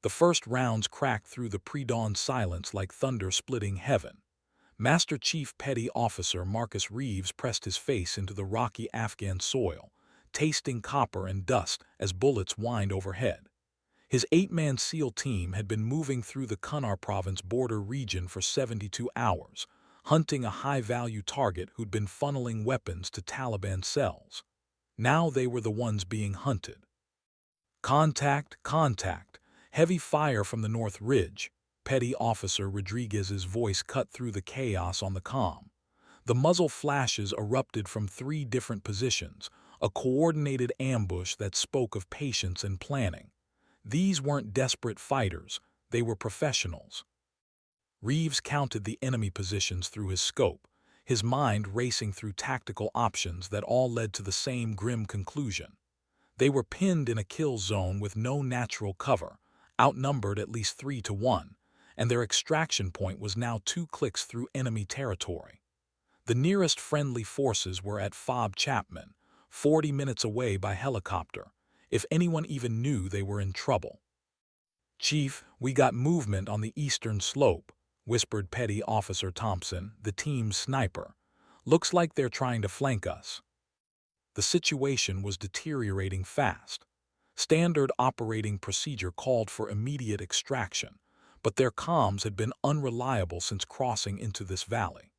The first rounds cracked through the pre-dawn silence like thunder splitting heaven. Master Chief Petty Officer Marcus Reeves pressed his face into the rocky Afghan soil, tasting copper and dust as bullets whined overhead. His 8-man SEAL team had been moving through the Kunar province border region for 72 hours, hunting a high-value target who'd been funneling weapons to Taliban cells. Now they were the ones being hunted. Contact, contact. Heavy fire from the North Ridge. Petty Officer Rodriguez's voice cut through the chaos on the comm. The muzzle flashes erupted from 3 different positions, a coordinated ambush that spoke of patience and planning. These weren't desperate fighters, they were professionals. Reeves counted the enemy positions through his scope, his mind racing through tactical options that all led to the same grim conclusion. They were pinned in a kill zone with no natural cover, outnumbered at least 3-1, and their extraction point was now 2 clicks through enemy territory. The nearest friendly forces were at Fob Chapman, 40 minutes away by helicopter, if anyone even knew they were in trouble. "Chief, we got movement on the eastern slope," whispered Petty Officer Thompson, the team's sniper. "Looks like they're trying to flank us." The situation was deteriorating fast. Standard operating procedure called for immediate extraction, but their comms had been unreliable since crossing into this valley.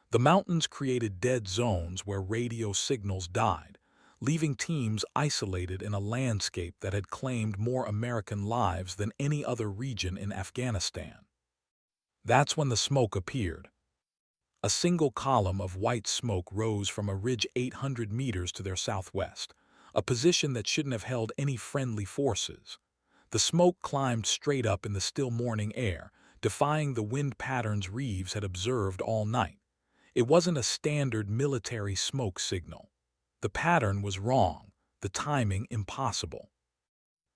The mountains created dead zones where radio signals died, leaving teams isolated in a landscape that had claimed more American lives than any other region in Afghanistan. That's when the smoke appeared. A single column of white smoke rose from a ridge 800 meters to their southwest, a position that shouldn't have held any friendly forces. The smoke climbed straight up in the still morning air, defying the wind patterns Reeves had observed all night. It wasn't a standard military smoke signal. The pattern was wrong, the timing impossible.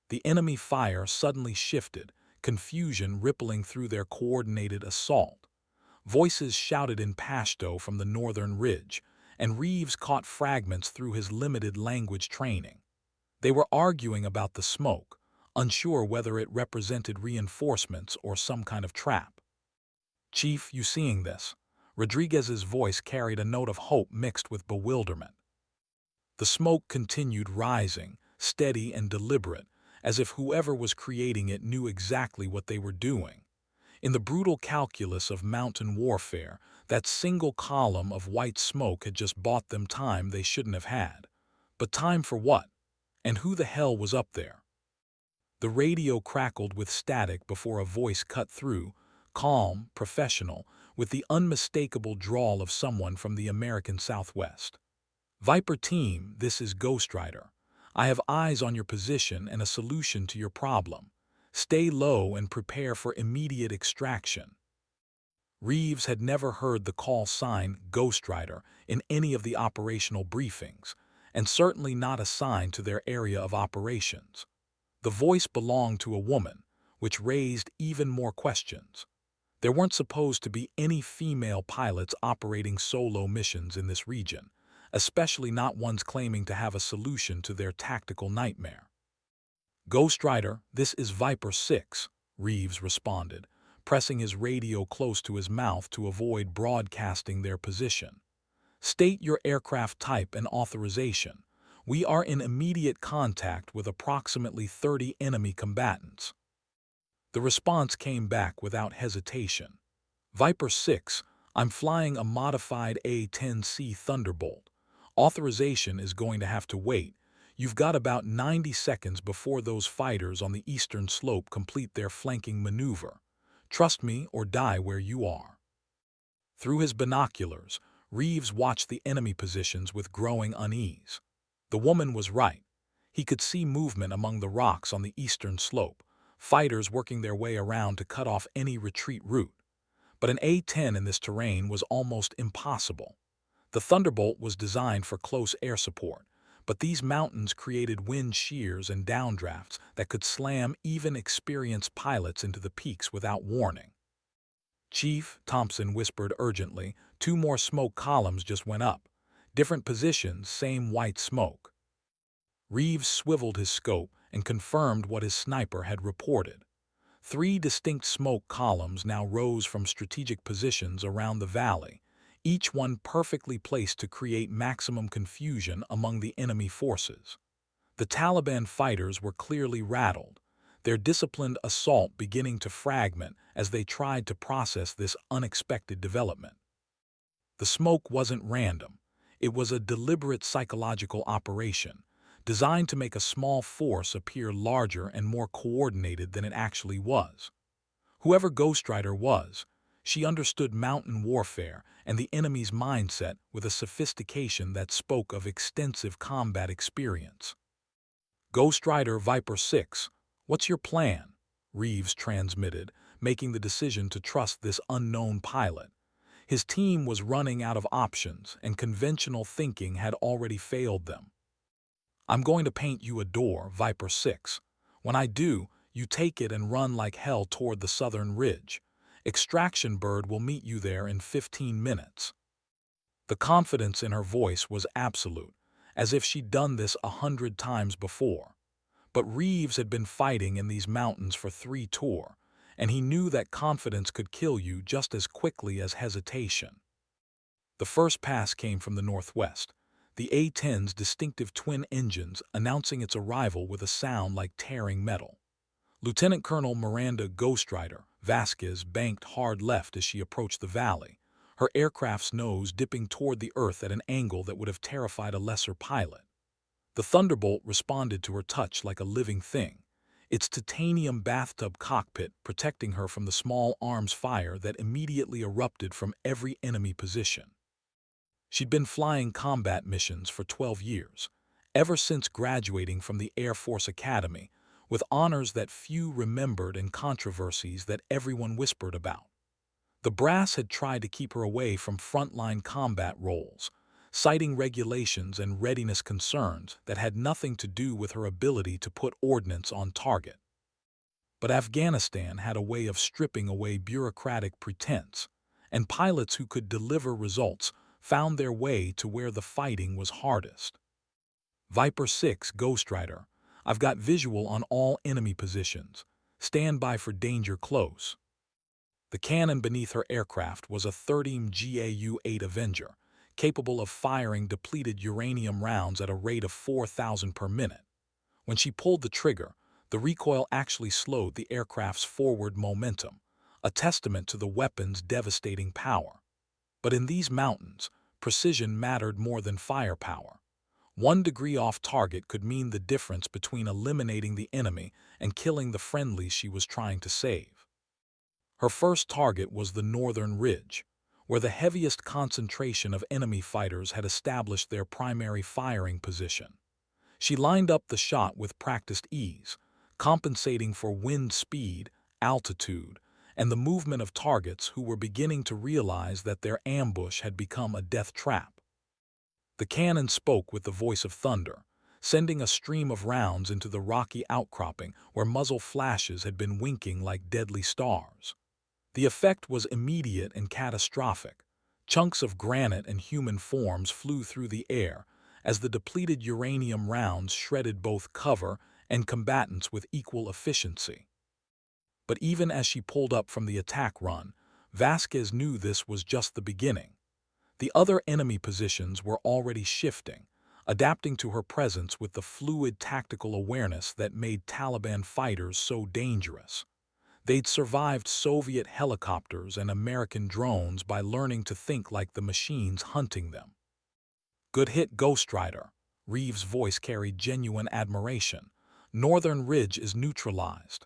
The enemy fire suddenly shifted, confusion rippling through their coordinated assault. Voices shouted in Pashto from the northern ridge, and Reeves caught fragments through his limited language training. They were arguing about the smoke, unsure whether it represented reinforcements or some kind of trap. "Chief, you seeing this?" Rodriguez's voice carried a note of hope mixed with bewilderment. The smoke continued rising, steady and deliberate, as if whoever was creating it knew exactly what they were doing. In the brutal calculus of mountain warfare, that single column of white smoke had just bought them time they shouldn't have had. But time for what? And who the hell was up there? The radio crackled with static before a voice cut through, calm, professional, with the unmistakable drawl of someone from the American Southwest. "Viper Team, this is Ghost Rider. I have eyes on your position and a solution to your problem. Stay low and prepare for immediate extraction." Reeves had never heard the call sign Ghost Rider in any of the operational briefings, and certainly not assigned to their area of operations. The voice belonged to a woman, which raised even more questions. There weren't supposed to be any female pilots operating solo missions in this region, especially not ones claiming to have a solution to their tactical nightmare. "Ghost Rider, this is Viper 6, Reeves responded, pressing his radio close to his mouth to avoid broadcasting their position. "State your aircraft type and authorization. We are in immediate contact with approximately 30 enemy combatants." The response came back without hesitation. "Viper 6, I'm flying a modified A-10C Thunderbolt. Authorization is going to have to wait. You've got about 90 seconds before those fighters on the eastern slope complete their flanking maneuver. Trust me or die where you are." Through his binoculars, Reeves watched the enemy positions with growing unease. The woman was right. He could see movement among the rocks on the eastern slope, fighters working their way around to cut off any retreat route. But an A-10 in this terrain was almost impossible. The Thunderbolt was designed for close air support, but these mountains created wind shears and downdrafts that could slam even experienced pilots into the peaks without warning. "Chief," Thompson whispered urgently, "2 more smoke columns just went up. Different positions, same white smoke." Reeves swiveled his scope and confirmed what his sniper had reported. Three distinct smoke columns now rose from strategic positions around the valley, each one perfectly placed to create maximum confusion among the enemy forces. The Taliban fighters were clearly rattled, their disciplined assault beginning to fragment as they tried to process this unexpected development. The smoke wasn't random. It was a deliberate psychological operation, designed to make a small force appear larger and more coordinated than it actually was. Whoever Ghost Rider was, she understood mountain warfare and the enemy's mindset with a sophistication that spoke of extensive combat experience. Ghost Rider Viper 6, what's your plan? Reeves transmitted, making the decision to trust this unknown pilot. His team was running out of options, and conventional thinking had already failed them. I'm going to paint you a door, Viper 6. When I do, you take it and run like hell toward the southern ridge. Extraction Bird will meet you there in 15 minutes. The confidence in her voice was absolute, as if she'd done this 100 times before. But Reeves had been fighting in these mountains for 3 tours, and he knew that confidence could kill you just as quickly as hesitation. The first pass came from the northwest, the A-10's distinctive twin engines announcing its arrival with a sound like tearing metal. Lieutenant Colonel Miranda Ghost Rider Vasquez banked hard left as she approached the valley, her aircraft's nose dipping toward the earth at an angle that would have terrified a lesser pilot. The Thunderbolt responded to her touch like a living thing, its titanium bathtub cockpit protecting her from the small arms fire that immediately erupted from every enemy position. She'd been flying combat missions for 12 years, ever since graduating from the Air Force Academy, with honors that few remembered and controversies that everyone whispered about. The brass had tried to keep her away from frontline combat roles, citing regulations and readiness concerns that had nothing to do with her ability to put ordnance on target. But Afghanistan had a way of stripping away bureaucratic pretense, and pilots who could deliver results found their way to where the fighting was hardest. Viper 6 Ghost Rider, I've got visual on all enemy positions. Stand by for danger close. The cannon beneath her aircraft was a 30mm GAU-8 Avenger, capable of firing depleted uranium rounds at a rate of 4,000 per minute. When she pulled the trigger, the recoil actually slowed the aircraft's forward momentum, a testament to the weapon's devastating power. But in these mountains, precision mattered more than firepower. 1 degree off target could mean the difference between eliminating the enemy and killing the friendlies she was trying to save. Her first target was the northern ridge, where the heaviest concentration of enemy fighters had established their primary firing position. She lined up the shot with practiced ease, compensating for wind speed, altitude, and the movement of targets who were beginning to realize that their ambush had become a death trap. The cannon spoke with the voice of thunder, sending a stream of rounds into the rocky outcropping where muzzle flashes had been winking like deadly stars. The effect was immediate and catastrophic. Chunks of granite and human forms flew through the air as the depleted uranium rounds shredded both cover and combatants with equal efficiency. But even as she pulled up from the attack run, Vasquez knew this was just the beginning. The other enemy positions were already shifting, adapting to her presence with the fluid tactical awareness that made Taliban fighters so dangerous. They'd survived Soviet helicopters and American drones by learning to think like the machines hunting them. Good hit, Ghost Rider. Reeves' voice carried genuine admiration. Northern ridge is neutralized.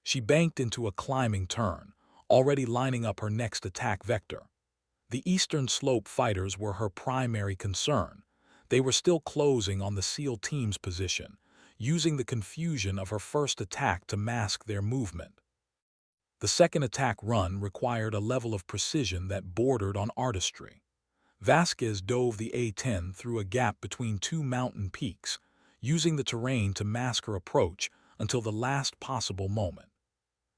She banked into a climbing turn, already lining up her next attack vector. The eastern slope fighters were her primary concern. They were still closing on the SEAL team's position, using the confusion of her first attack to mask their movement. The second attack run required a level of precision that bordered on artistry. Vasquez dove the A-10 through a gap between 2 mountain peaks, using the terrain to mask her approach until the last possible moment.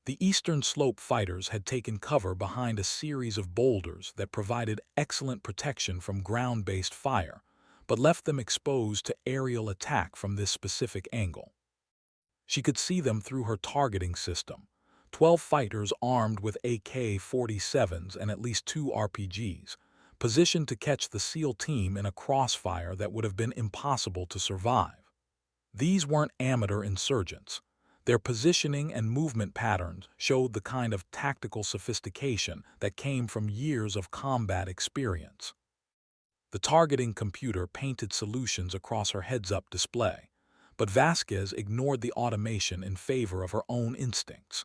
The eastern slope fighters had taken cover behind a series of boulders that provided excellent protection from ground-based fire, but left them exposed to aerial attack from this specific angle. She could see them through her targeting system, 12 fighters armed with AK-47s and at least 2 RPGs, positioned to catch the SEAL team in a crossfire that would have been impossible to survive. These weren't amateur insurgents. Their positioning and movement patterns showed the kind of tactical sophistication that came from years of combat experience. The targeting computer painted solutions across her heads-up display, but Vasquez ignored the automation in favor of her own instincts.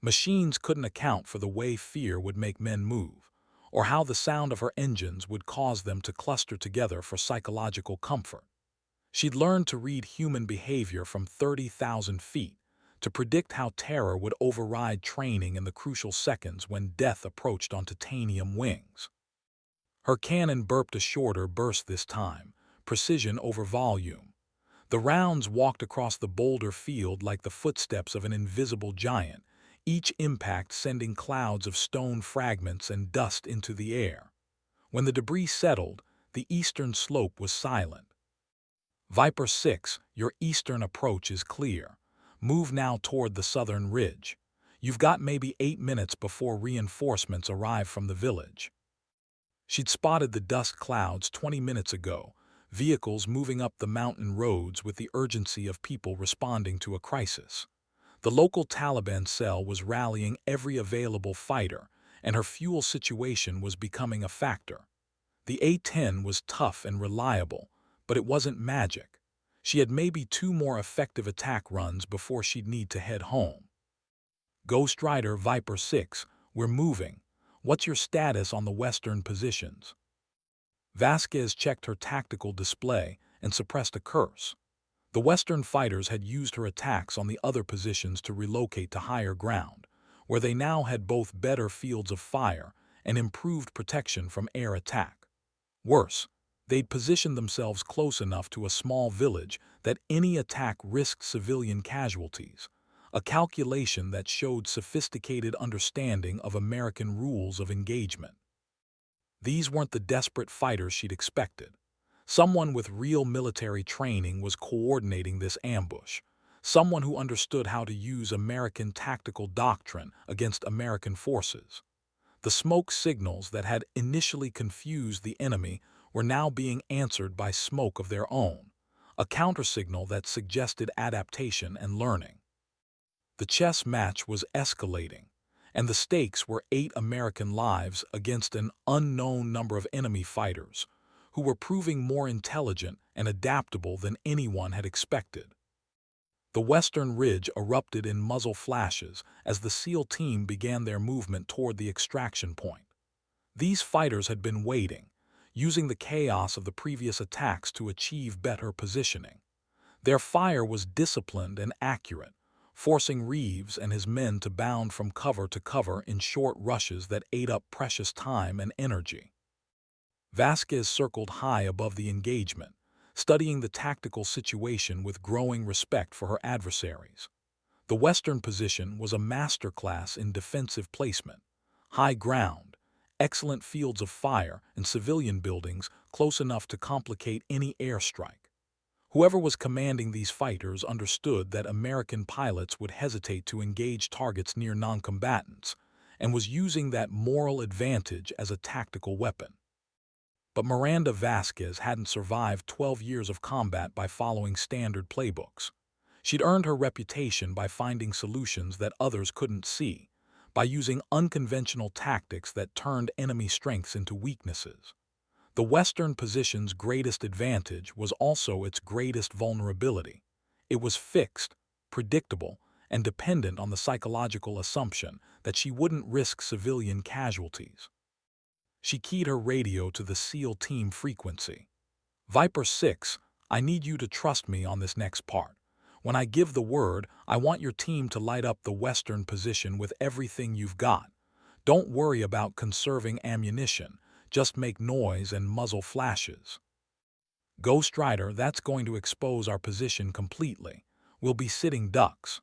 Machines couldn't account for the way fear would make men move, or how the sound of her engines would cause them to cluster together for psychological comfort. She'd learned to read human behavior from 30,000 feet, to predict how terror would override training in the crucial seconds when death approached on titanium wings. Her cannon burped a shorter burst this time, precision over volume. The rounds walked across the boulder field like the footsteps of an invisible giant, each impact sending clouds of stone fragments and dust into the air. When the debris settled, the eastern slope was silent. Viper 6, your eastern approach is clear. Move now toward the southern ridge. You've got maybe 8 minutes before reinforcements arrive from the village. She'd spotted the dust clouds 20 minutes ago, vehicles moving up the mountain roads with the urgency of people responding to a crisis. The local Taliban cell was rallying every available fighter, and her fuel situation was becoming a factor. The A-10 was tough and reliable, but it wasn't magic. She had maybe 2 more effective attack runs before she'd need to head home. Ghost Rider Viper 6, we're moving. What's your status on the western positions? Vasquez checked her tactical display and suppressed a curse. The Western fighters had used her attacks on the other positions to relocate to higher ground, where they now had both better fields of fire and improved protection from air attack. Worse, they'd positioned themselves close enough to a small village that any attack risked civilian casualties, a calculation that showed sophisticated understanding of American rules of engagement. These weren't the desperate fighters she'd expected. Someone with real military training was coordinating this ambush, someone who understood how to use American tactical doctrine against American forces. The smoke signals that had initially confused the enemy were now being answered by smoke of their own, a countersignal that suggested adaptation and learning. The chess match was escalating, and the stakes were 8 American lives against an unknown number of enemy fighters, who were proving more intelligent and adaptable than anyone had expected. The western ridge erupted in muzzle flashes as the SEAL team began their movement toward the extraction point. These fighters had been waiting, using the chaos of the previous attacks to achieve better positioning. Their fire was disciplined and accurate, forcing Reeves and his men to bound from cover to cover in short rushes that ate up precious time and energy. Vasquez circled high above the engagement, studying the tactical situation with growing respect for her adversaries. The western position was a masterclass in defensive placement, high ground, excellent fields of fire, and civilian buildings close enough to complicate any airstrike. Whoever was commanding these fighters understood that American pilots would hesitate to engage targets near noncombatants, and was using that moral advantage as a tactical weapon. But Miranda Vasquez hadn't survived 12 years of combat by following standard playbooks. She'd earned her reputation by finding solutions that others couldn't see, by using unconventional tactics that turned enemy strengths into weaknesses. The Western position's greatest advantage was also its greatest vulnerability. It was fixed, predictable, and dependent on the psychological assumption that she wouldn't risk civilian casualties. She keyed her radio to the SEAL team frequency. Viper 6, I need you to trust me on this next part. When I give the word, I want your team to light up the western position with everything you've got. Don't worry about conserving ammunition, just make noise and muzzle flashes. Ghost Rider, that's going to expose our position completely. We'll be sitting ducks.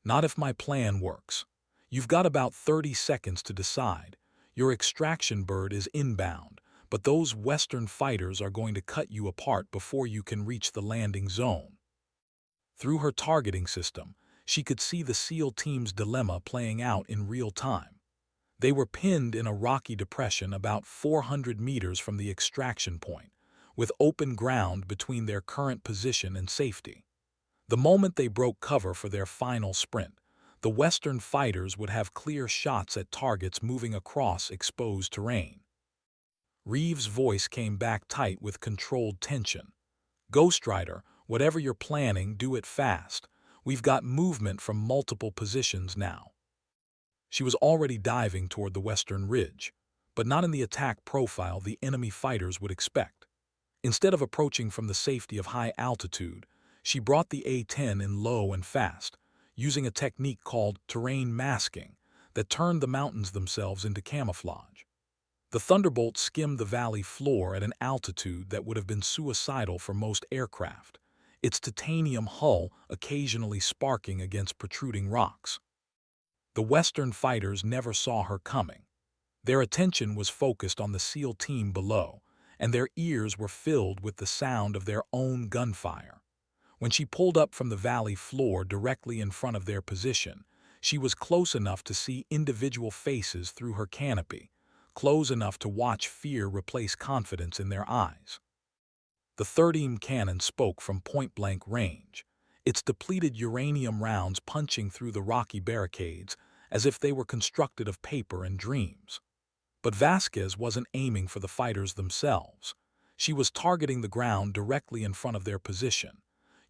Not if my plan works. You've got about 30 seconds to decide. Your extraction bird is inbound, but those Western fighters are going to cut you apart before you can reach the landing zone. Through her targeting system, She could see the SEAL team's dilemma playing out in real time. They were pinned in a rocky depression about 400 meters from the extraction point, with open ground between their current position and safety. The moment they broke cover for their final sprint, the Western fighters would have clear shots at targets moving across exposed terrain. Reeves' voice came back tight with controlled tension. "Ghost Rider, whatever you're planning, do it fast. We've got movement from multiple positions now." She was already diving toward the western ridge, but not in the attack profile the enemy fighters would expect. Instead of approaching from the safety of high altitude, she brought the A-10 in low and fast, using a technique called terrain masking that turned the mountains themselves into camouflage. The Thunderbolt skimmed the valley floor at an altitude that would have been suicidal for most aircraft, its titanium hull occasionally sparking against protruding rocks. The Western fighters never saw her coming. Their attention was focused on the SEAL team below, and their ears were filled with the sound of their own gunfire. When she pulled up from the valley floor directly in front of their position, she was close enough to see individual faces through her canopy, close enough to watch fear replace confidence in their eyes. The 30mm cannon spoke from point-blank range, its depleted uranium rounds punching through the rocky barricades as if they were constructed of paper and dreams. But Vasquez wasn't aiming for the fighters themselves. She was targeting the ground directly in front of their position,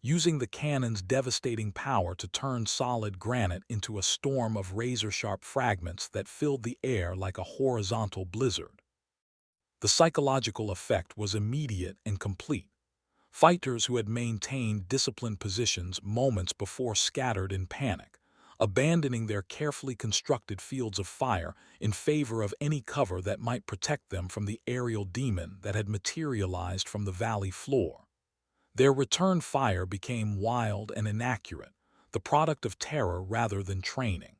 using the cannon's devastating power to turn solid granite into a storm of razor-sharp fragments that filled the air like a horizontal blizzard. The psychological effect was immediate and complete. Fighters who had maintained disciplined positions moments before scattered in panic, abandoning their carefully constructed fields of fire in favor of any cover that might protect them from the aerial demon that had materialized from the valley floor. Their return fire became wild and inaccurate, the product of terror rather than training.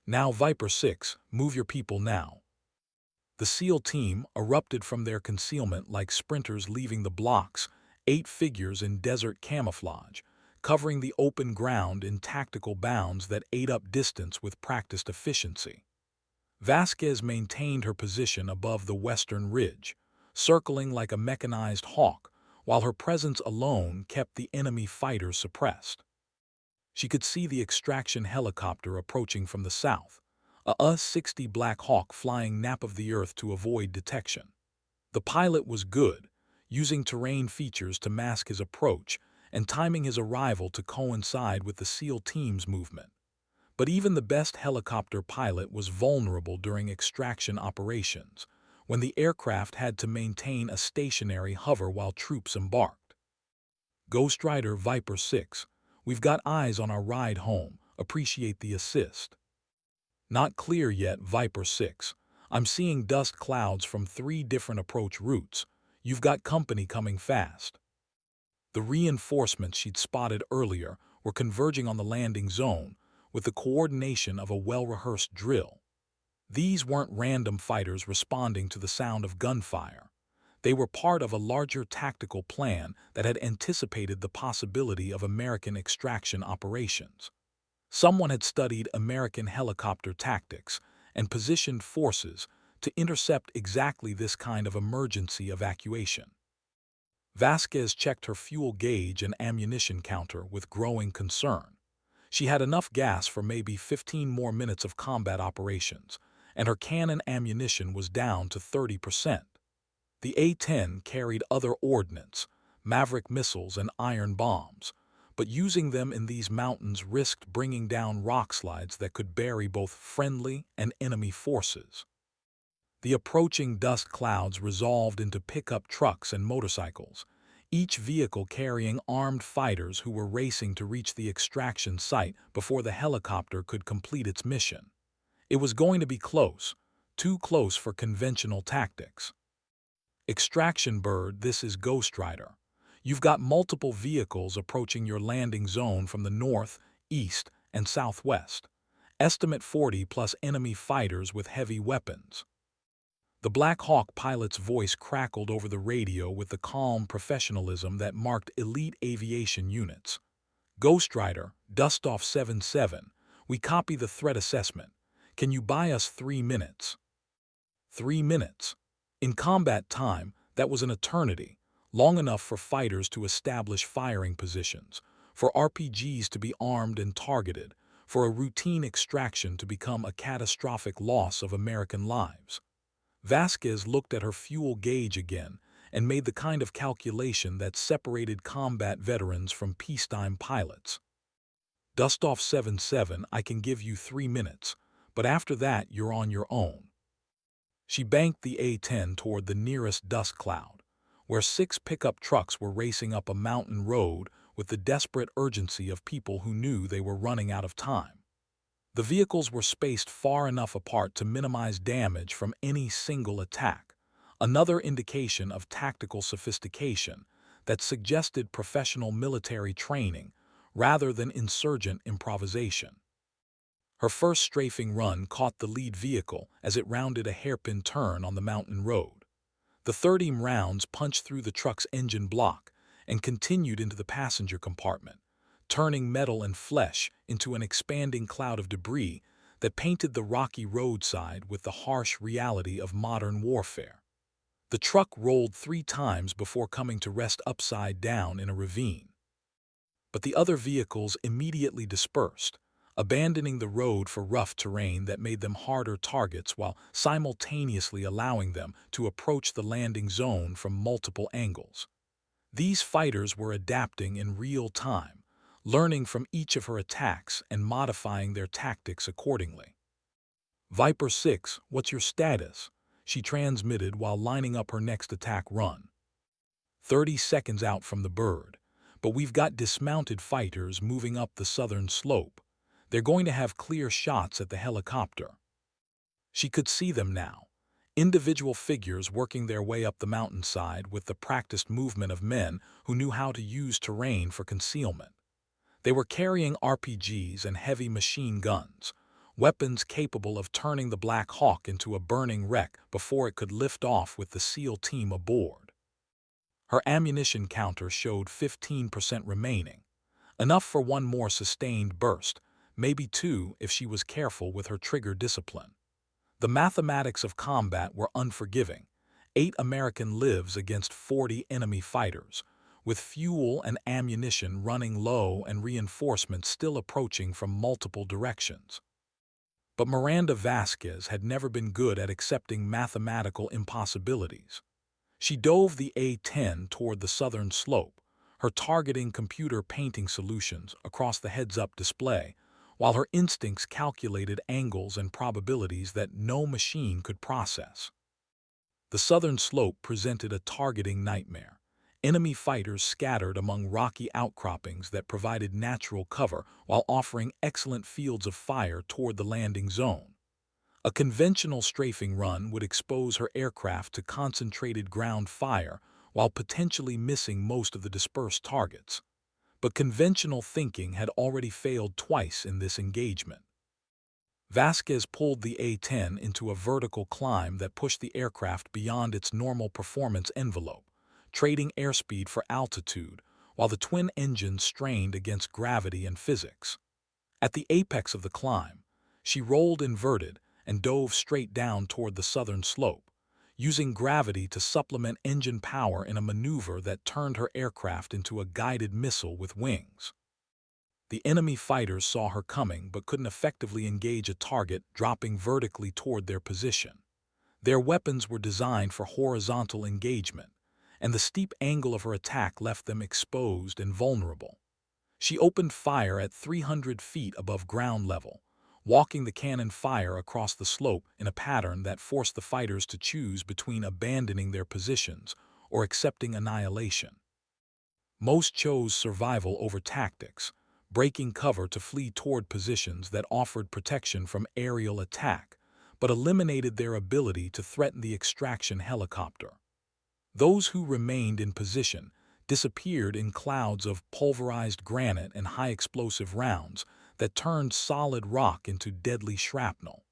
"Now, Viper 6, move your people now." The SEAL team erupted from their concealment like sprinters leaving the blocks, 8 figures in desert camouflage, covering the open ground in tactical bounds that ate up distance with practiced efficiency. Vasquez maintained her position above the western ridge, circling like a mechanized hawk, while her presence alone kept the enemy fighters suppressed. She could see the extraction helicopter approaching from the south, a U-60 Black Hawk flying nap of the earth to avoid detection. The pilot was good, using terrain features to mask his approach and timing his arrival to coincide with the SEAL team's movement. But even the best helicopter pilot was vulnerable during extraction operations, when the aircraft had to maintain a stationary hover while troops embarked. "Ghost Rider Viper 6, we've got eyes on our ride home, appreciate the assist." "Not clear yet, Viper 6. I'm seeing dust clouds from 3 different approach routes. You've got company coming fast." The reinforcements she'd spotted earlier were converging on the landing zone with the coordination of a well-rehearsed drill. These weren't random fighters responding to the sound of gunfire. They were part of a larger tactical plan that had anticipated the possibility of American extraction operations. Someone had studied American helicopter tactics and positioned forces to intercept exactly this kind of emergency evacuation. Vasquez checked her fuel gauge and ammunition counter with growing concern. She had enough gas for maybe 15 more minutes of combat operations, and her cannon ammunition was down to 30%. The A-10 carried other ordnance, Maverick missiles and iron bombs, but using them in these mountains risked bringing down rockslides that could bury both friendly and enemy forces. The approaching dust clouds resolved into pickup trucks and motorcycles, each vehicle carrying armed fighters who were racing to reach the extraction site before the helicopter could complete its mission. It was going to be close, too close for conventional tactics. "Extraction Bird, this is Ghost Rider. You've got multiple vehicles approaching your landing zone from the north, east, and southwest. Estimate 40 plus enemy fighters with heavy weapons." The Black Hawk pilot's voice crackled over the radio with the calm professionalism that marked elite aviation units. Ghost Rider, Dustoff 77, we copy the threat assessment. Can you buy us 3 minutes? 3 minutes. In combat time, that was an eternity, long enough for fighters to establish firing positions, for RPGs to be armed and targeted, for a routine extraction to become a catastrophic loss of American lives. Vasquez looked at her fuel gauge again and made the kind of calculation that separated combat veterans from peacetime pilots. Dustoff 77, I can give you 3 minutes, but after that you're on your own. She banked the A-10 toward the nearest dust cloud, where 6 pickup trucks were racing up a mountain road with the desperate urgency of people who knew they were running out of time. The vehicles were spaced far enough apart to minimize damage from any single attack, another indication of tactical sophistication that suggested professional military training rather than insurgent improvisation. Her first strafing run caught the lead vehicle as it rounded a hairpin turn on the mountain road. The 30 rounds punched through the truck's engine block and continued into the passenger compartment, turning metal and flesh into an expanding cloud of debris that painted the rocky roadside with the harsh reality of modern warfare. The truck rolled 3 times before coming to rest upside down in a ravine. But the other vehicles immediately dispersed, abandoning the road for rough terrain that made them harder targets while simultaneously allowing them to approach the landing zone from multiple angles. These fighters were adapting in real time, learning from each of her attacks and modifying their tactics accordingly. Viper 6, what's your status? She transmitted while lining up her next attack run. 30 seconds out from the bird, but we've got dismounted fighters moving up the southern slope. They're going to have clear shots at the helicopter. She could see them now, individual figures working their way up the mountainside with the practiced movement of men who knew how to use terrain for concealment. They were carrying RPGs and heavy machine guns, weapons capable of turning the Black Hawk into a burning wreck before it could lift off with the SEAL team aboard. Her ammunition counter showed 15% remaining, enough for 1 more sustained burst, maybe 2 if she was careful with her trigger discipline. The mathematics of combat were unforgiving. 8 American lives against 40 enemy fighters, with fuel and ammunition running low and reinforcements still approaching from multiple directions. But Miranda Vasquez had never been good at accepting mathematical impossibilities. She dove the A-10 toward the southern slope, her targeting computer painting solutions across the heads-up display, while her instincts calculated angles and probabilities that no machine could process. The southern slope presented a targeting nightmare. Enemy fighters scattered among rocky outcroppings that provided natural cover while offering excellent fields of fire toward the landing zone. A conventional strafing run would expose her aircraft to concentrated ground fire while potentially missing most of the dispersed targets. But conventional thinking had already failed twice in this engagement. Vasquez pulled the A-10 into a vertical climb that pushed the aircraft beyond its normal performance envelope, trading airspeed for altitude while the twin engines strained against gravity and physics. At the apex of the climb, she rolled inverted and dove straight down toward the southern slope, using gravity to supplement engine power in a maneuver that turned her aircraft into a guided missile with wings. The enemy fighters saw her coming but couldn't effectively engage a target dropping vertically toward their position. Their weapons were designed for horizontal engagement, and the steep angle of her attack left them exposed and vulnerable. She opened fire at 300 feet above ground level, walking the cannon fire across the slope in a pattern that forced the fighters to choose between abandoning their positions or accepting annihilation. Most chose survival over tactics, breaking cover to flee toward positions that offered protection from aerial attack, but eliminated their ability to threaten the extraction helicopter. Those who remained in position disappeared in clouds of pulverized granite and high-explosive rounds that turned solid rock into deadly shrapnel.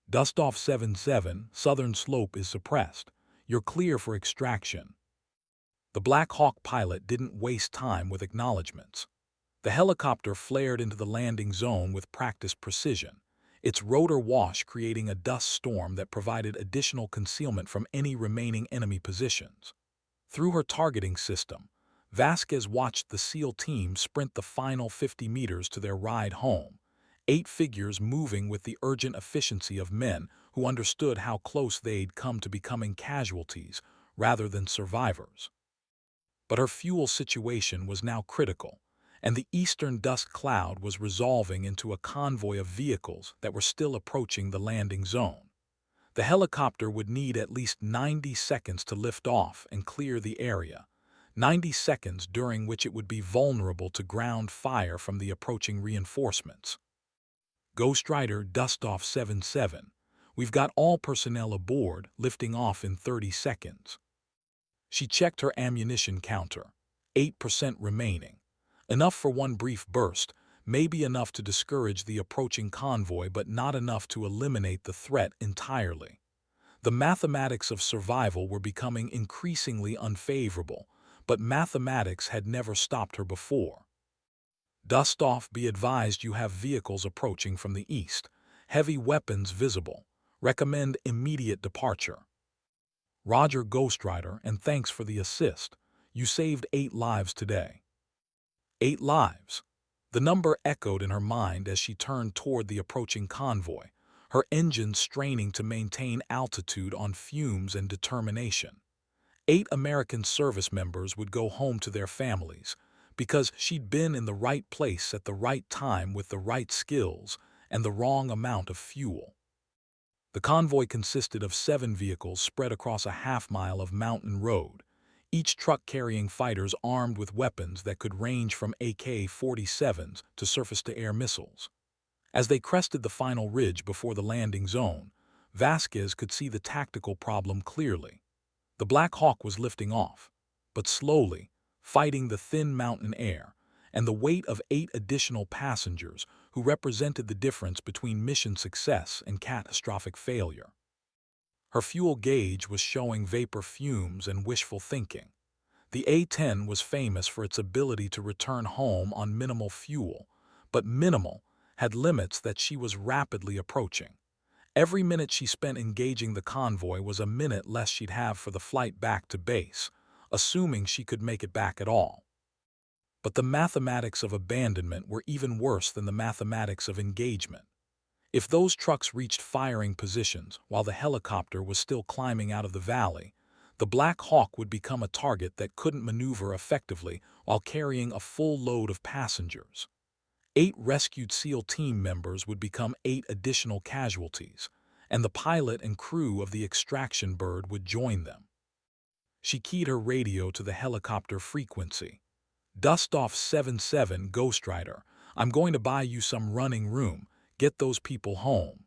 Dustoff 77, southern slope is suppressed. You're clear for extraction. The Black Hawk pilot didn't waste time with acknowledgments. The helicopter flared into the landing zone with practiced precision, its rotor wash creating a dust storm that provided additional concealment from any remaining enemy positions. Through her targeting system, Vasquez watched the SEAL team sprint the final 50 meters to their ride home, 8 figures moving with the urgent efficiency of men who understood how close they'd come to becoming casualties rather than survivors. But her fuel situation was now critical, and the eastern dust cloud was resolving into a convoy of vehicles that were still approaching the landing zone. The helicopter would need at least 90 seconds to lift off and clear the area, 90 seconds during which it would be vulnerable to ground fire from the approaching reinforcements. Ghost Rider Dustoff 77, we've got all personnel aboard, lifting off in 30 seconds. She checked her ammunition counter, 8% remaining. Enough for one brief burst, maybe enough to discourage the approaching convoy but not enough to eliminate the threat entirely. The mathematics of survival were becoming increasingly unfavorable, but mathematics had never stopped her before. Dust off, be advised you have vehicles approaching from the east, heavy weapons visible. Recommend immediate departure. Roger, Ghost Rider, and thanks for the assist. You saved 8 lives today. 8 lives. The number echoed in her mind as she turned toward the approaching convoy, her engine straining to maintain altitude on fumes and determination. 8 American service members would go home to their families because she'd been in the right place at the right time with the right skills and the wrong amount of fuel. The convoy consisted of 7 vehicles spread across a half-mile of mountain road, each truck carrying fighters armed with weapons that could range from AK-47s to surface-to-air missiles. As they crested the final ridge before the landing zone, Vasquez could see the tactical problem clearly. The Black Hawk was lifting off, but slowly, fighting the thin mountain air, and the weight of 8 additional passengers who represented the difference between mission success and catastrophic failure. Her fuel gauge was showing vapor fumes and wishful thinking. The A-10 was famous for its ability to return home on minimal fuel, but minimal had limits that she was rapidly approaching. Every minute she spent engaging the convoy was a minute less she'd have for the flight back to base, assuming she could make it back at all. But the mathematics of abandonment were even worse than the mathematics of engagement. If those trucks reached firing positions while the helicopter was still climbing out of the valley, the Black Hawk would become a target that couldn't maneuver effectively while carrying a full load of passengers. 8 rescued SEAL team members would become 8 additional casualties, and the pilot and crew of the extraction bird would join them. She keyed her radio to the helicopter frequency. Dustoff 77, Ghost Rider, I'm going to buy you some running room. Get those people home.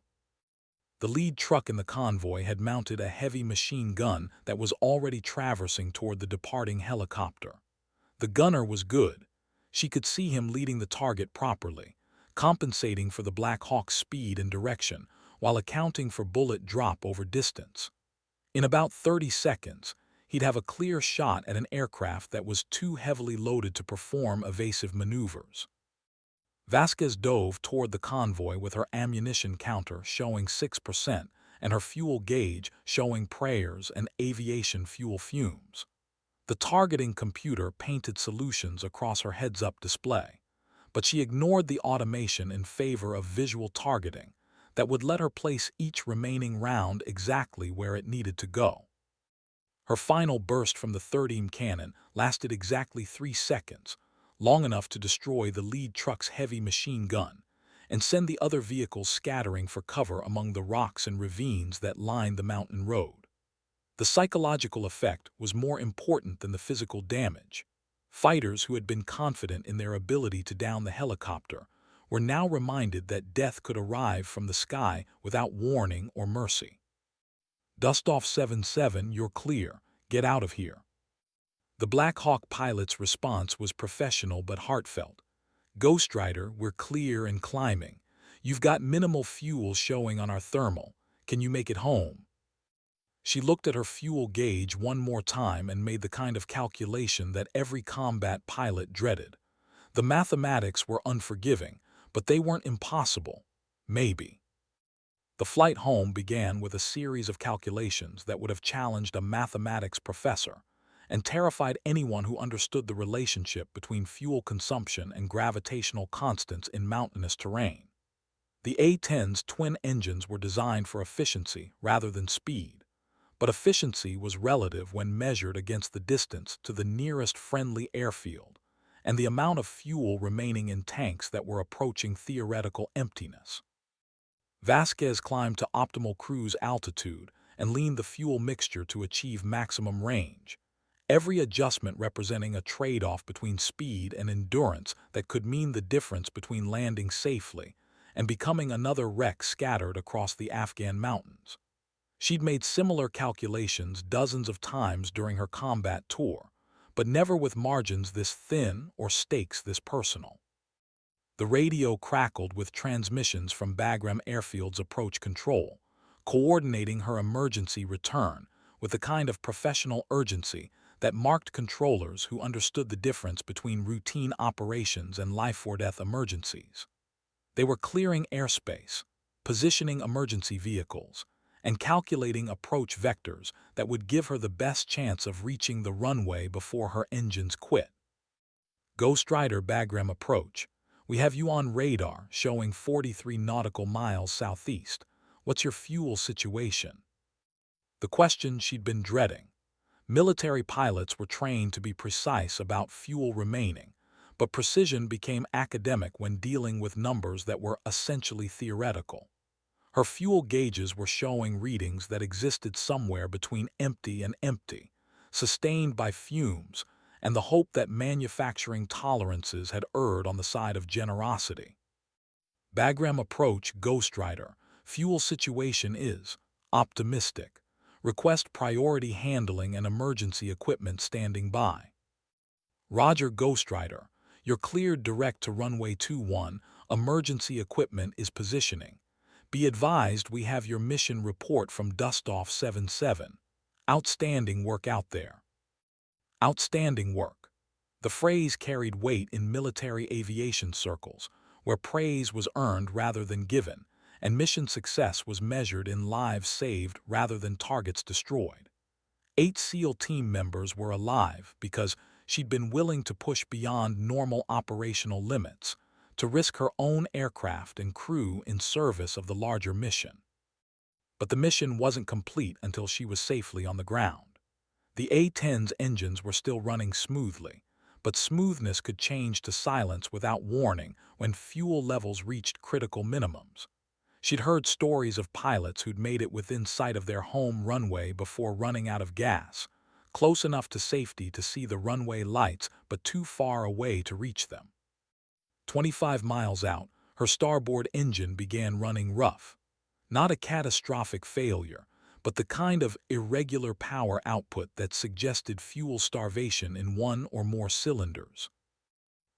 The lead truck in the convoy had mounted a heavy machine gun that was already traversing toward the departing helicopter. The gunner was good. She could see him leading the target properly, compensating for the Black Hawk's speed and direction, while accounting for bullet drop over distance. In about 30 seconds, he'd have a clear shot at an aircraft that was too heavily loaded to perform evasive maneuvers. Vasquez dove toward the convoy with her ammunition counter showing 6% and her fuel gauge showing prayers and aviation fuel fumes. The targeting computer painted solutions across her heads-up display, but she ignored the automation in favor of visual targeting that would let her place each remaining round exactly where it needed to go. Her final burst from the 30mm cannon lasted exactly 3 seconds, long enough to destroy the lead truck's heavy machine gun and send the other vehicles scattering for cover among the rocks and ravines that lined the mountain road. The psychological effect was more important than the physical damage. Fighters who had been confident in their ability to down the helicopter were now reminded that death could arrive from the sky without warning or mercy. Dustoff 77, you're clear. Get out of here. The Black Hawk pilot's response was professional but heartfelt. Ghost Rider, we're clear and climbing. You've got minimal fuel showing on our thermal. Can you make it home? She looked at her fuel gauge one more time and made the kind of calculation that every combat pilot dreaded. The mathematics were unforgiving, but they weren't impossible. Maybe. The flight home began with a series of calculations that would have challenged a mathematics professor and terrified anyone who understood the relationship between fuel consumption and gravitational constants in mountainous terrain. The A-10's twin engines were designed for efficiency rather than speed, but efficiency was relative when measured against the distance to the nearest friendly airfield and the amount of fuel remaining in tanks that were approaching theoretical emptiness. Vasquez climbed to optimal cruise altitude and leaned the fuel mixture to achieve maximum range, every adjustment representing a trade-off between speed and endurance that could mean the difference between landing safely and becoming another wreck scattered across the Afghan mountains. She'd made similar calculations dozens of times during her combat tour, but never with margins this thin or stakes this personal. The radio crackled with transmissions from Bagram Airfield's approach control, coordinating her emergency return with the kind of professional urgency that marked controllers who understood the difference between routine operations and life-or-death emergencies. They were clearing airspace, positioning emergency vehicles, and calculating approach vectors that would give her the best chance of reaching the runway before her engines quit. Ghost Rider Bagram approach. We have you on radar showing 43 nautical miles southeast. What's your fuel situation? The question she'd been dreading. Military pilots were trained to be precise about fuel remaining, but precision became academic when dealing with numbers that were essentially theoretical. Her fuel gauges were showing readings that existed somewhere between empty and empty, sustained by fumes and the hope that manufacturing tolerances had erred on the side of generosity. Bagram approach Ghost Rider. Fuel situation is optimistic. Request priority handling and emergency equipment standing by. Roger Ghost Rider. You're cleared direct to runway 21. Emergency equipment is positioning. Be advised we have your mission report from Dustoff 77. Outstanding work out there. Outstanding work. The phrase carried weight in military aviation circles, where praise was earned rather than given, and mission success was measured in lives saved rather than targets destroyed. 8 SEAL team members were alive because she'd been willing to push beyond normal operational limits, to risk her own aircraft and crew in service of the larger mission. But the mission wasn't complete until she was safely on the ground. The A-10's engines were still running smoothly, but smoothness could change to silence without warning when fuel levels reached critical minimums. She'd heard stories of pilots who'd made it within sight of their home runway before running out of gas, close enough to safety to see the runway lights but too far away to reach them. 25 miles out, her starboard engine began running rough. Not a catastrophic failure, but the kind of irregular power output that suggested fuel starvation in one or more cylinders.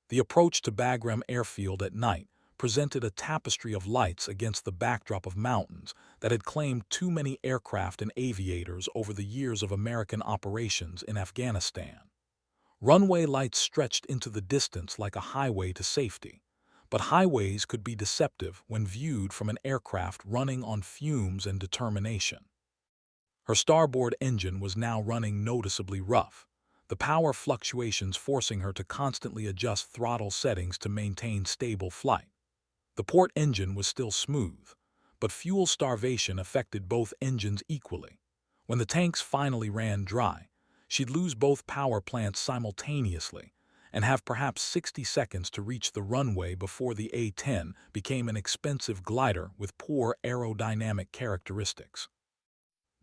The approach to Bagram Airfield at night presented a tapestry of lights against the backdrop of mountains that had claimed too many aircraft and aviators over the years of American operations in Afghanistan. Runway lights stretched into the distance like a highway to safety, but highways could be deceptive when viewed from an aircraft running on fumes and determination. Her starboard engine was now running noticeably rough, the power fluctuations forcing her to constantly adjust throttle settings to maintain stable flight. The port engine was still smooth, but fuel starvation affected both engines equally. When the tanks finally ran dry, she'd lose both power plants simultaneously and have perhaps 60 seconds to reach the runway before the A-10 became an expensive glider with poor aerodynamic characteristics.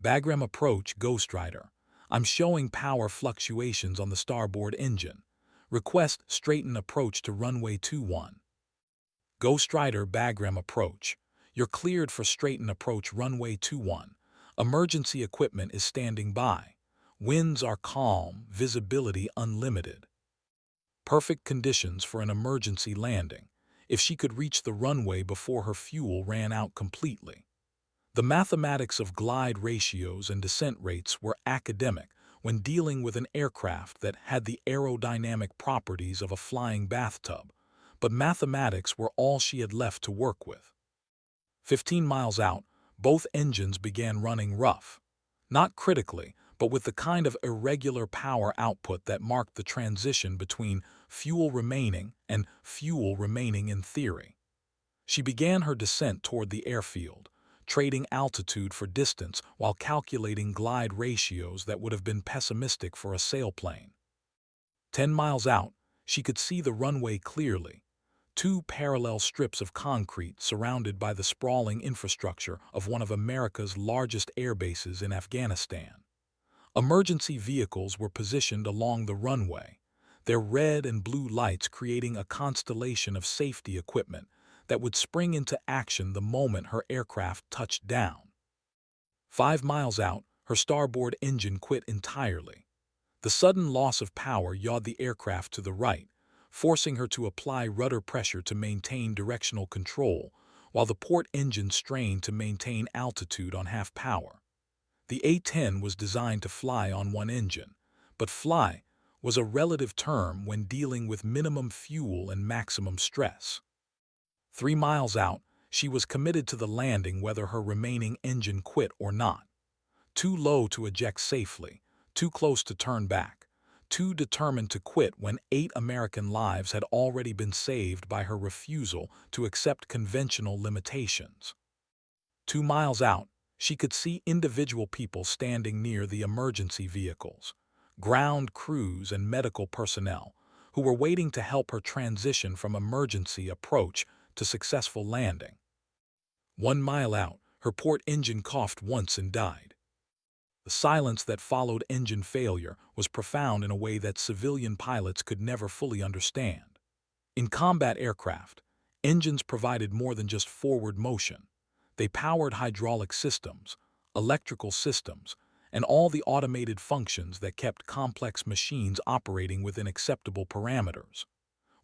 Bagram approach Ghost Rider. I'm showing power fluctuations on the starboard engine. Request straighten approach to runway 21. Ghost Rider Bagram approach. You're cleared for straighten approach runway 21. Emergency equipment is standing by. Winds are calm, visibility unlimited. Perfect conditions for an emergency landing, if she could reach the runway before her fuel ran out completely. The mathematics of glide ratios and descent rates were academic when dealing with an aircraft that had the aerodynamic properties of a flying bathtub, but mathematics were all she had left to work with. 15 miles out, both engines began running rough. Not critically, but with the kind of irregular power output that marked the transition between fuel remaining and fuel remaining in theory. She began her descent toward the airfield, trading altitude for distance while calculating glide ratios that would have been pessimistic for a sailplane. 10 miles out, she could see the runway clearly, two parallel strips of concrete surrounded by the sprawling infrastructure of one of America's largest air bases in Afghanistan. Emergency vehicles were positioned along the runway, their red and blue lights creating a constellation of safety equipment that would spring into action the moment her aircraft touched down. 5 miles out, her starboard engine quit entirely. The sudden loss of power yawed the aircraft to the right, forcing her to apply rudder pressure to maintain directional control, while the port engine strained to maintain altitude on half power. The A-10 was designed to fly on one engine, but fly was a relative term when dealing with minimum fuel and maximum stress. 3 miles out, she was committed to the landing whether her remaining engine quit or not. Too low to eject safely, too close to turn back, too determined to quit when 8 American lives had already been saved by her refusal to accept conventional limitations. 2 miles out, she could see individual people standing near the emergency vehicles, ground crews and medical personnel, who were waiting to help her transition from emergency approach to successful landing. 1 mile out, her port engine coughed once and died. The silence that followed engine failure was profound in a way that civilian pilots could never fully understand. In combat aircraft, engines provided more than just forward motion. They powered hydraulic systems, electrical systems, and all the automated functions that kept complex machines operating within acceptable parameters.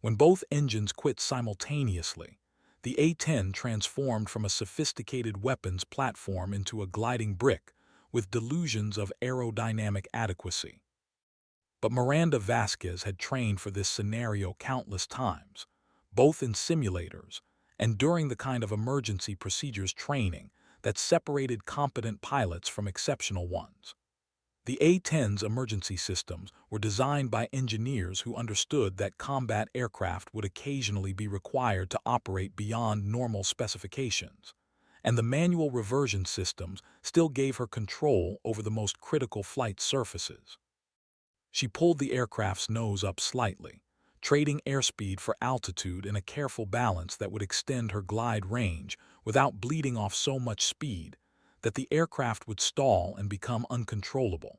When both engines quit simultaneously, the A-10 transformed from a sophisticated weapons platform into a gliding brick with delusions of aerodynamic adequacy. But Miranda Vasquez had trained for this scenario countless times, both in simulators and during the kind of emergency procedures training that separated competent pilots from exceptional ones. The A-10's emergency systems were designed by engineers who understood that combat aircraft would occasionally be required to operate beyond normal specifications, and the manual reversion systems still gave her control over the most critical flight surfaces. She pulled the aircraft's nose up slightly, trading airspeed for altitude in a careful balance that would extend her glide range without bleeding off so much speed that the aircraft would stall and become uncontrollable.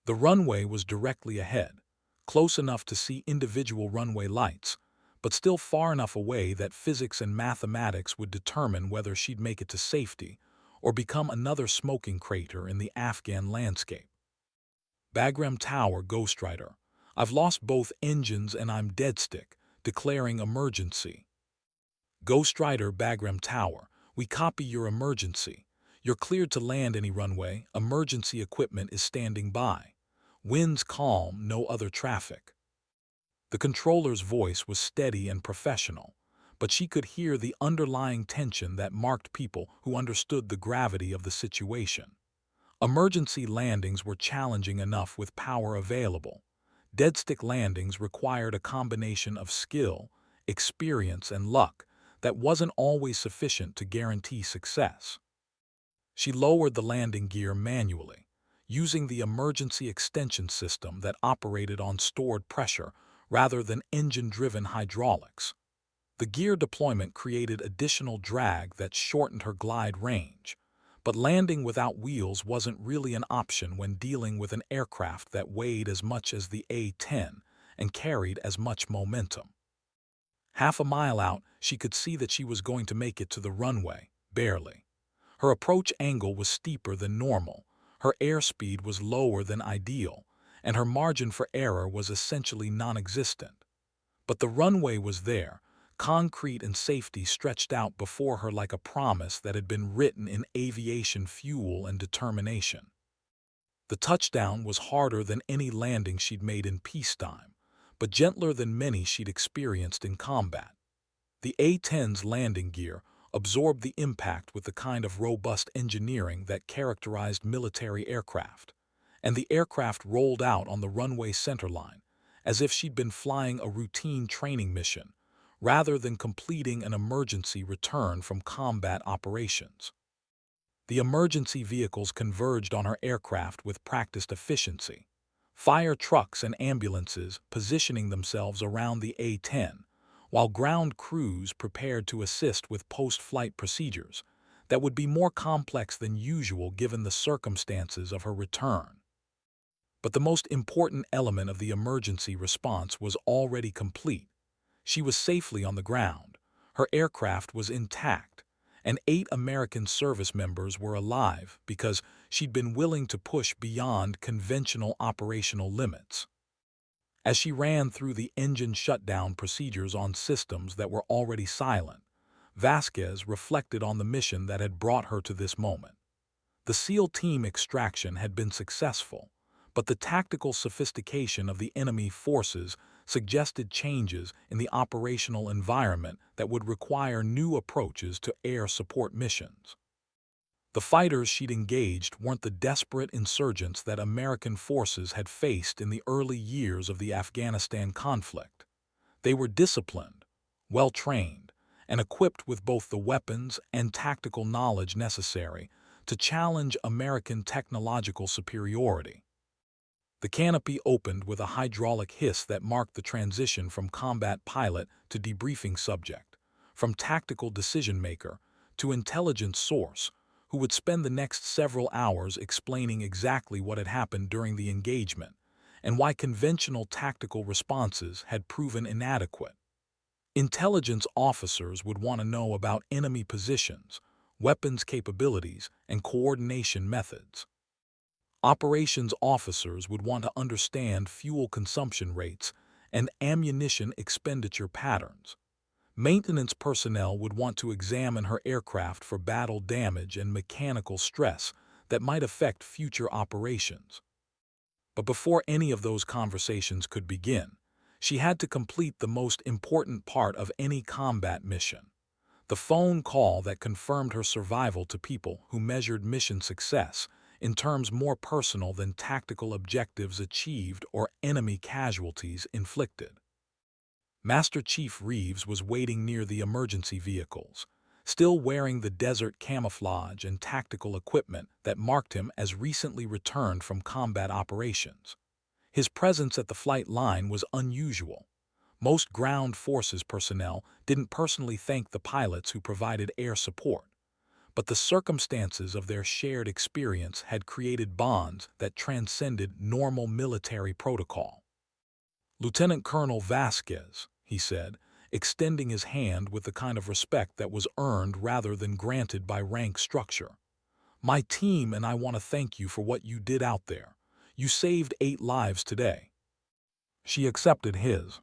The runway was directly ahead, close enough to see individual runway lights, but still far enough away that physics and mathematics would determine whether she'd make it to safety or become another smoking crater in the Afghan landscape. Bagram Tower, Ghostwriter. I've lost both engines and I'm dead stick, declaring emergency. Ghostwriter, Bagram Tower. We copy your emergency. You're cleared to land any runway. Emergency equipment is standing by. Winds calm, no other traffic. The controller's voice was steady and professional, but she could hear the underlying tension that marked people who understood the gravity of the situation. Emergency landings were challenging enough with power available. Deadstick landings required a combination of skill, experience, and luck that wasn't always sufficient to guarantee success. She lowered the landing gear manually, using the emergency extension system that operated on stored pressure rather than engine-driven hydraulics. The gear deployment created additional drag that shortened her glide range, but landing without wheels wasn't really an option when dealing with an aircraft that weighed as much as the A-10 and carried as much momentum. Half a mile out, she could see that she was going to make it to the runway, barely. Her approach angle was steeper than normal, her airspeed was lower than ideal, and her margin for error was essentially non-existent. But the runway was there, concrete and safety stretched out before her like a promise that had been written in aviation fuel and determination. The touchdown was harder than any landing she'd made in peacetime, but gentler than many she'd experienced in combat. The A-10's landing gear absorbed the impact with the kind of robust engineering that characterized military aircraft, and the aircraft rolled out on the runway centerline as if she'd been flying a routine training mission rather than completing an emergency return from combat operations. The emergency vehicles converged on her aircraft with practiced efficiency, fire trucks and ambulances positioning themselves around the A-10, while ground crews prepared to assist with post-flight procedures that would be more complex than usual given the circumstances of her return. But the most important element of the emergency response was already complete. She was safely on the ground, her aircraft was intact, and 8 American service members were alive because she'd been willing to push beyond conventional operational limits. As she ran through the engine shutdown procedures on systems that were already silent, Vasquez reflected on the mission that had brought her to this moment. The SEAL team extraction had been successful, but the tactical sophistication of the enemy forces suggested changes in the operational environment that would require new approaches to air support missions. The fighters she'd engaged weren't the desperate insurgents that American forces had faced in the early years of the Afghanistan conflict. They were disciplined, well-trained, and equipped with both the weapons and tactical knowledge necessary to challenge American technological superiority. The canopy opened with a hydraulic hiss that marked the transition from combat pilot to debriefing subject, from tactical decision-maker to intelligence source, who would spend the next several hours explaining exactly what had happened during the engagement and why conventional tactical responses had proven inadequate. Intelligence officers would want to know about enemy positions, weapons capabilities, and coordination methods. Operations officers would want to understand fuel consumption rates and ammunition expenditure patterns. Maintenance personnel would want to examine her aircraft for battle damage and mechanical stress that might affect future operations. But before any of those conversations could begin, she had to complete the most important part of any combat mission: the phone call that confirmed her survival to people who measured mission success in terms more personal than tactical objectives achieved or enemy casualties inflicted. Master Chief Reeves was waiting near the emergency vehicles, still wearing the desert camouflage and tactical equipment that marked him as recently returned from combat operations. His presence at the flight line was unusual. Most ground forces personnel didn't personally thank the pilots who provided air support, but the circumstances of their shared experience had created bonds that transcended normal military protocol. "Lieutenant Colonel Vasquez," he said, extending his hand with the kind of respect that was earned rather than granted by rank structure. "My team and I want to thank you for what you did out there. You saved 8 lives today." She accepted his,